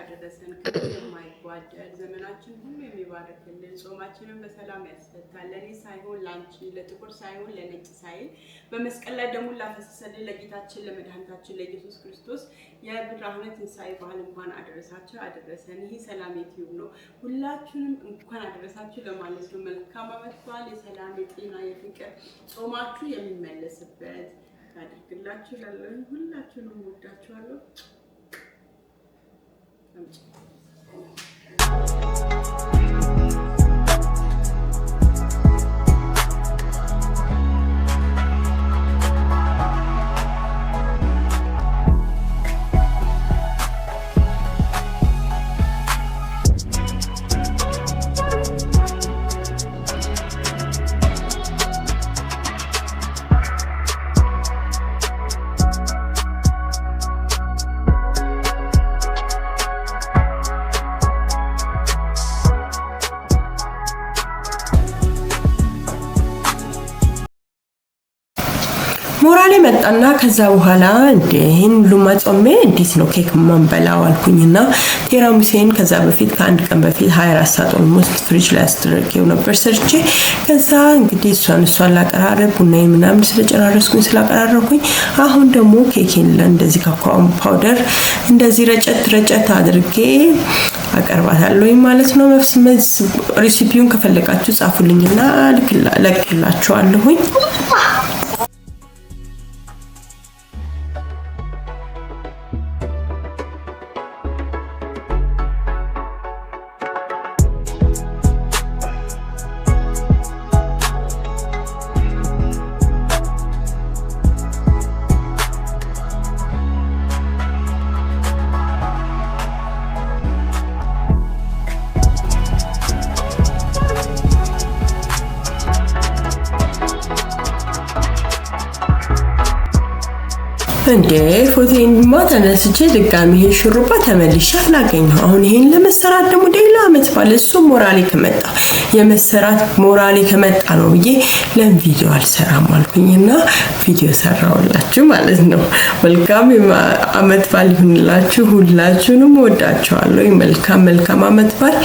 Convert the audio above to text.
ያደረሰን ከዚህ የማይጓደል ዘመናችን ሁሉ የሚባረክልን ጾማችንን በሰላም ያስፈታል። ለኔ ሳይሆን ላንቺ ለጥቁር ሳይሆን ለነጭ ሳይል በመስቀል ላይ ደሙን ላፈሰሰልን ለጌታችን ለመድኃኒታችን ለኢየሱስ ክርስቶስ የብርሃነ ትንሣኤ በዓል እንኳን አደረሳችሁ አደረሰን። ይህ ሰላም ዩቲዩብ ነው። ሁላችሁንም እንኳን አደረሳችሁ ለማለት ነው። መልካም ዓመት በዓል፣ የሰላም የጤና የፍቅር ጾማችሁ የሚመለስበት ያድርግላችሁ። ላለኝ ሁላችሁንም ወዳችኋለሁ። ሞራሌ መጣና ከዛ በኋላ ይሄን ሁሉ ማጾሜ እንዴት ነው ኬክ ማንበላው አልኩኝና ቴራሚሱን ከዛ በፊት ከአንድ ቀን በፊት 24 ሰዓት ኦልሞስት ፍሪጅ ላይ አስተረከው ነበር ሰርቼ ከዛ እንግዲህ እሷን ላቀራረብ ቡናዬ ምናምን ስለጨራረስኩኝ ስላቀራረብኩኝ አሁን ደግሞ ኬኬን እንደዚህ ካካኦ ፓውደር እንደዚህ ረጨት አድርጌ አቀርባታለሁ ማለት ነው። መፍስመዝ ሬሲፒውን ከፈለጋችሁ ጻፉልኝና ልክላችኋለሁኝ። እንዴ ፎቶን ማተነስቼ ድጋሚ ይሄ ሽሩባ ተመልሼ አላገኘው። አሁን ይሄን ለመሰራት ደግሞ ሌላ አመት ባለ እሱ ሞራሌ ከመጣ የመሰራት ሞራሌ ከመጣ ነው ብዬ ለቪዲዮ አልሰራም አልኩኝና ቪዲዮ ሰራውላችሁ ማለት ነው። መልካም አመት ባል ይሁንላችሁ። ሁላችሁንም ወዳችኋለሁ። መልካም አመት ባል